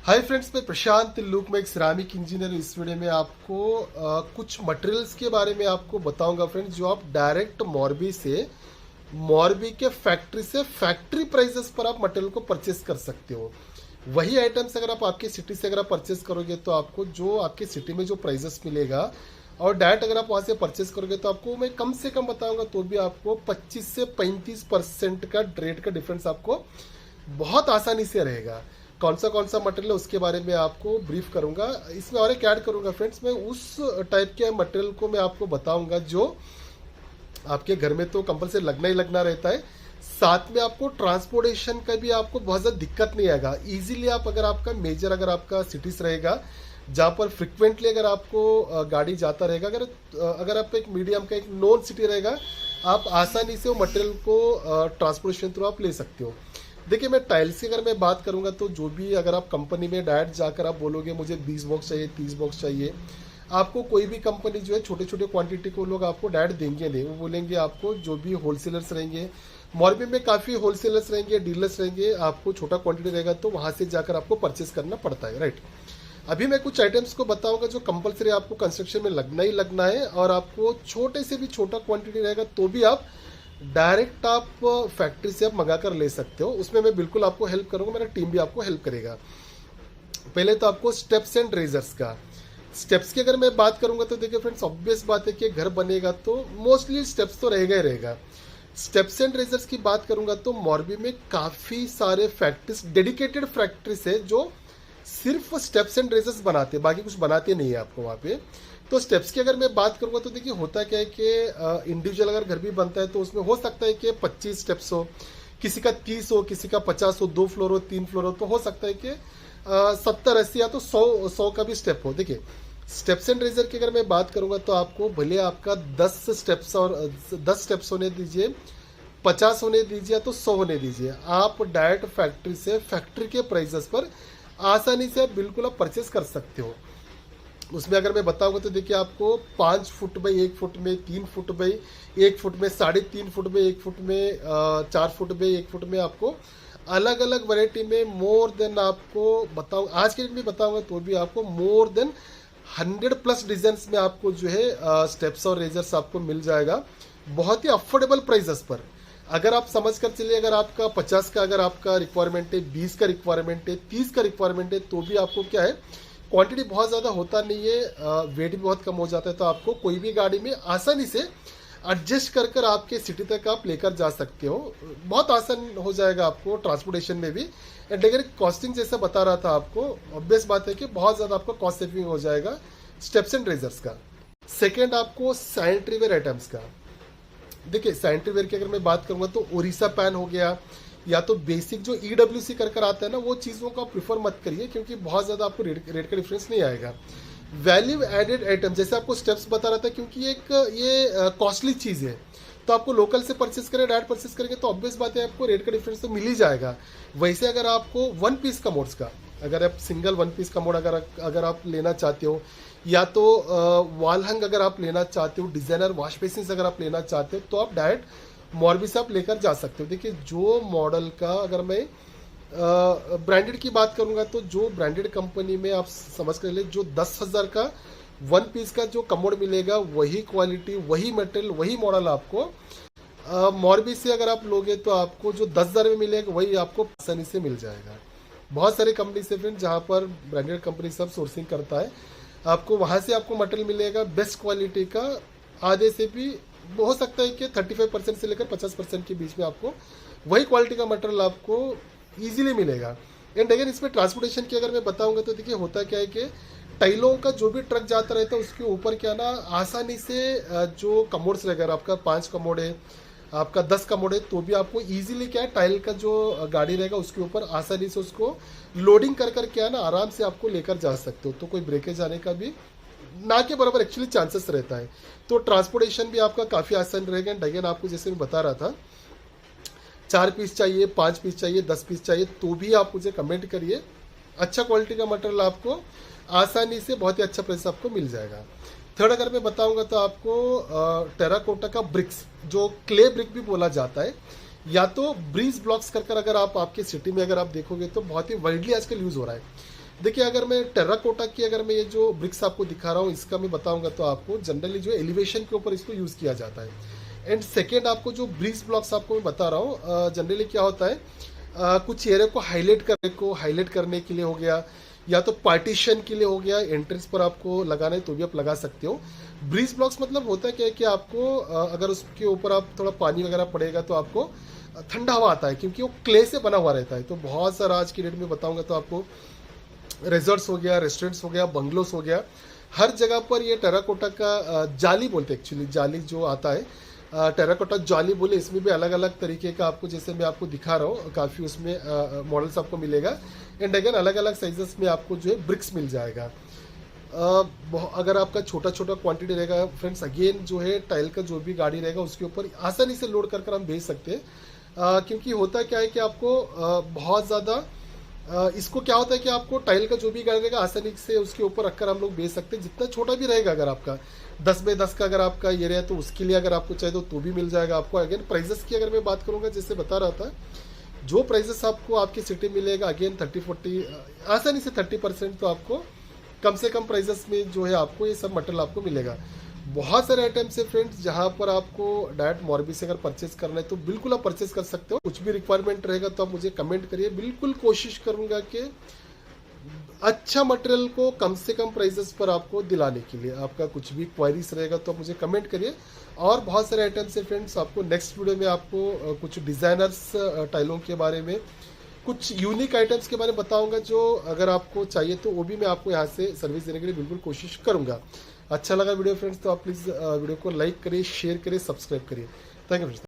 Hi friends, मैं प्रशांत look में एक सिरामिक इंजीनियर। इस वीडियो में आपको कुछ मटेरियल्स के बारे में आपको बताऊंगा फ्रेंड्स, जो आप डायरेक्ट मोरबी के फैक्ट्री से फैक्ट्री प्राइसेस पर आप मटेरियल को परचेस कर सकते हो। वही आइटम्स अगर आप आपकी सिटी से अगर आप परचेस करोगे तो आपको जो आपके सिटी में जो प्राइसेस मिलेगा और डायरेक्ट अगर आप वहाँ से परचेस करोगे तो आपको मैं कम से कम बताऊंगा तो भी आपको 25 से 35% का रेट का डिफरेंस आपको बहुत आसानी से रहेगा। कौन सा मटेरियल है उसके बारे में आपको ब्रीफ करूंगा। इसमें और एक ऐड करूंगा फ्रेंड्स, मैं उस टाइप के मटेरियल को मैं आपको बताऊंगा जो आपके घर में तो कंपलसरी लगना ही लगना रहता है। साथ में आपको ट्रांसपोर्टेशन का भी आपको बहुत ज़्यादा दिक्कत नहीं आएगा। इजीली आप अगर आपका मेजर अगर आपका सिटीज रहेगा जहाँ पर फ्रिक्वेंटली अगर आपको गाड़ी जाता रहेगा, अगर आप एक मीडियम का एक नॉन सिटी रहेगा, आप आसानी से वो मटेरियल को ट्रांसपोर्टेशन थ्रू आप ले सकते हो। देखिए, मैं टाइल्स की अगर मैं बात करूंगा तो जो भी अगर आप कंपनी में डायरेक्ट जाकर आप बोलोगे मुझे 20 बॉक्स चाहिए, 30 बॉक्स चाहिए, आपको कोई भी कंपनी जो है छोटे छोटे क्वांटिटी को लोग आपको डायरेक्ट देंगे नहीं। वो बोलेंगे आपको जो भी होलसेलर्स रहेंगे, मॉर्बी में काफ़ी होलसेलर्स रहेंगे, डीलर्स रहेंगे, आपको छोटा क्वांटिटी रहेगा तो वहाँ से जाकर आपको परचेस करना पड़ता है, राइट। अभी मैं कुछ आइटम्स को बताऊंगा जो कंपलसरी आपको कंस्ट्रक्शन में लगना ही लगना है, और आपको छोटे से भी छोटा क्वांटिटी रहेगा तो भी आप डायरेक्ट आप फैक्ट्री से आप मंगा कर ले सकते हो। उसमें मैं बिल्कुल आपको हेल्प करूंगा, मेरा टीम भी आपको हेल्प करेगा। पहले तो आपको स्टेप्स एंड रेजर्स का, स्टेप्स की अगर मैं बात करूंगा तो देखिए फ्रेंड्स, ऑब्वियस बात है कि घर बनेगा तो मोस्टली स्टेप्स तो रहेगा ही रहेगा। स्टेप्स एंड रेजर्स की बात करूंगा तो मॉर्बी में काफ़ी सारे फैक्ट्रीज, डेडिकेटेड फैक्ट्रीज है जो सिर्फ स्टेप्स एंड रेजर्स बनाते हैं, बाकी कुछ बनाते नहीं है आपको वहाँ पे। तो स्टेप्स की अगर मैं बात करूंगा तो देखिए होता क्या है कि इंडिविजुअल अगर घर भी बनता है तो उसमें हो सकता है कि 25 स्टेप्स हो, किसी का 30 हो, किसी का 50 हो, 2 फ्लोर हो, 3 फ्लोर हो, तो हो सकता है कि 70-80 या तो 100 का भी स्टेप हो। देखिए, स्टेप्स एंड रेजर की अगर मैं बात करूंगा तो आपको भले आपका 10 स्टेप्स और 10 स्टेप्स होने दीजिए, 50 होने दीजिए या तो 100 होने दीजिए, आप डायरेक्ट फैक्ट्री से फैक्ट्री के प्राइसेस पर आसानी से बिल्कुल आप परचेस कर सकते हो। उसमें अगर मैं बताऊंगा तो देखिए आपको 5 फुट बाई 1 फुट में, 3 फुट बाई 1 फुट में, 3.5 फुट में 1 फुट में, 4 फुट बाई 1 फुट में आपको अलग अलग वैरायटी में मोर देन आपको बताऊँ, आज के दिन में बताऊंगा तो भी आपको मोर देन 100+ डिजाइन में आपको जो है स्टेप्स और रेजर्स आपको मिल जाएगा बहुत ही अफोर्डेबल प्राइसेस पर। अगर आप समझ कर चलिए, अगर आपका 50 का अगर आपका रिक्वायरमेंट है, 20 का रिक्वायरमेंट है, 30 का रिक्वायरमेंट है, तो भी आपको क्या है, क्वांटिटी बहुत ज़्यादा होता नहीं है, वेट भी बहुत कम हो जाता है, तो आपको कोई भी गाड़ी में आसानी से एडजस्ट कर कर आपके सिटी तक आप लेकर जा सकते हो। बहुत आसान हो जाएगा आपको ट्रांसपोर्टेशन में भी। एंड अगर कॉस्टिंग जैसा बता रहा था आपको, ऑब्वियस बात है कि बहुत ज़्यादा आपको कॉस्ट सेविंग हो जाएगा स्टेप्स एंड रेजर्स का। सेकेंड, आपको सैनिटरी वेयर आइटम्स का। देखिए, सैनिटरी वेयर की अगर मैं बात करूंगा तो ओरिसा पैन हो गया, या तो बेसिक जो ईडब्ल्यूसी कर आता है ना, वो चीज़ों को आप प्रीफर मत करिए क्योंकि बहुत ज़्यादा आपको रेट का डिफरेंस नहीं आएगा। वैल्यू एडेड आइटम जैसे आपको स्टेप्स बता रहा था, क्योंकि एक ये कॉस्टली चीज़ है, तो आपको लोकल से परचेस करें, डायरेक्ट परचेस करेंगे तो ऑब्वियस बात है आपको रेट का डिफरेंस तो मिल ही जाएगा। वैसे अगर आपको 1 पीस कमोड्स का, अगर आप सिंगल 1 पीस कमोड अगर आप लेना चाहते हो, या तो वॉल हंग अगर आप लेना चाहते हो, डिजाइनर वॉश बेसिन अगर आप लेना चाहते हो, तो आप डायरेक्ट मॉर्बी से आप लेकर जा सकते हो। देखिए, जो मॉडल का अगर मैं ब्रांडेड की बात करूंगा तो जो ब्रांडेड कंपनी में आप समझ कर ले, जो 10,000 का 1 पीस का जो कमोड मिलेगा, वही क्वालिटी, वही मटेरियल, वही मॉडल आपको मॉर्बी से अगर आप लोगे तो आपको जो 10,000 में मिलेगा वही आपको आसानी से मिल जाएगा। बहुत सारे कंपनी से फ्रेंड जहाँ पर ब्रांडेड कंपनी सब सोर्सिंग करता है, आपको वहाँ से आपको मटेरियल मिलेगा बेस्ट क्वालिटी का। आधे से भी हो सकता है कि 35% से लेकर 50% के बीच में आपको वही क्वालिटी का मटेरियल आपको इजीली मिलेगा। एंड अगर इसमें ट्रांसपोर्टेशन की अगर मैं बताऊंगा तो देखिए होता क्या है कि टाइलों का जो भी ट्रक जाता रहता है उसके ऊपर क्या ना, आसानी से जो कमोड्स रहेगा, आपका 5 कमोड है, आपका 10 कमोड है, तो भी आपको इजीली क्या है, टाइल का जो गाड़ी रहेगा उसके ऊपर आसानी से उसको लोडिंग कर कर क्या ना आराम से आपको लेकर जा सकते हो। तो कोई ब्रेकेज आने का भी ना के बराबर एक्चुअली चांसेस रहता है। तो ट्रांसपोर्टेशन भी आपका काफ़ी आसान रहेगा। एंड अगेन आपको जैसे मैं बता रहा था, 4 पीस चाहिए, 5 पीस चाहिए, 10 पीस चाहिए, तो भी आप मुझे कमेंट करिए। अच्छा क्वालिटी का मटेरियल आपको आसानी से बहुत ही अच्छा प्राइस आपको मिल जाएगा। थर्ड, अगर मैं बताऊंगा तो आपको टेराकोटा का ब्रिक्स, जो क्ले ब्रिक भी बोला जाता है, या तो ब्रीज ब्लॉक्स कर अगर आप आपके सिटी में अगर आप देखोगे तो बहुत ही वाइडली आजकल यूज़ हो रहा है। देखिए अगर मैं टेराकोटा की अगर मैं ये जो ब्रिक्स आपको दिखा रहा हूँ इसका मैं बताऊंगा तो आपको जनरली जो एलिवेशन के ऊपर इसको यूज़ किया जाता है। एंड सेकेंड आपको जो ब्रिक्स ब्लॉक्स आपको मैं बता रहा हूँ जनरली क्या होता है कुछ एरिया को हाईलाइट करने के लिए हो गया, या तो पार्टीशन के लिए हो गया, एंट्रेंस पर आपको लगाना है तो भी आप लगा सकते हो। ब्रिज ब्लॉक्स मतलब होता है क्या है कि आपको अगर उसके ऊपर आप थोड़ा पानी वगैरह पड़ेगा तो आपको ठंडा हवा आता है, क्योंकि वो क्ले से बना हुआ रहता है। तो बहुत सारा आज की डेट में बताऊंगा तो आपको रिजॉर्ट्स हो गया, रेस्टोरेंट्स हो गया, बंगलोस हो गया, हर जगह पर ये टेराकोटा का जाली बोलते हैं एक्चुअली, जाली जो आता है टेराकोटा जाली बोले। इसमें भी अलग अलग तरीके का आपको, जैसे मैं आपको दिखा रहा हूँ, काफ़ी उसमें मॉडल्स आपको मिलेगा। एंड अगेन अलग अलग साइजेस में आपको जो है ब्रिक्स मिल जाएगा। अगर आपका छोटा छोटा क्वांटिटी रहेगा फ्रेंड्स, अगेन जो है टाइल का जो भी गाड़ी रहेगा उसके ऊपर आसानी से लोड कर हम भेज सकते हैं। क्योंकि होता क्या है कि आपको बहुत ज़्यादा इसको क्या होता है कि आपको टाइल का जो भी गाड़ी रहेगा आसानी से उसके ऊपर रखकर हम लोग बेच सकते हैं। जितना छोटा भी रहेगा, अगर आपका 10 बाय 10 का अगर आपका ये रहा तो उसके लिए अगर आपको चाहिए तो भी मिल जाएगा आपको। अगेन प्राइजेस की अगर मैं बात करूंगा, जैसे बता रहा था, जो प्राइजेस आपको आपकी सिटी मिलेगा अगेन 30-40 आसानी से 30% तो आपको कम से कम प्राइजेस में जो है आपको ये सब मटेरियल आपको मिलेगा। बहुत सारे आइटम्स है फ्रेंड्स जहां पर आपको डायरेक्ट मॉर्बी से अगर परचेस करना है तो बिल्कुल आप परचेस कर सकते हो। कुछ भी रिक्वायरमेंट रहेगा तो आप मुझे कमेंट करिए, बिल्कुल कोशिश करूंगा कि अच्छा मटेरियल को कम से कम प्राइजेस पर आपको दिलाने के लिए। आपका कुछ भी क्वायरीज रहेगा तो आप मुझे कमेंट करिए। और बहुत सारे आइटम्स है फ्रेंड्स, आपको नेक्स्ट वीडियो में आपको कुछ डिज़ाइनर्स टाइलों के बारे में, कुछ यूनिक आइटम्स के बारे में बताऊंगा, जो अगर आपको चाहिए तो वो भी मैं आपको यहाँ से सर्विस देने के लिए बिल्कुल कोशिश करूंगा। अच्छा लगा वीडियो फ्रेंड्स तो आप प्लीज़ वीडियो को लाइक करिए, शेयर करिए, सब्सक्राइब करिए। Thank you friends.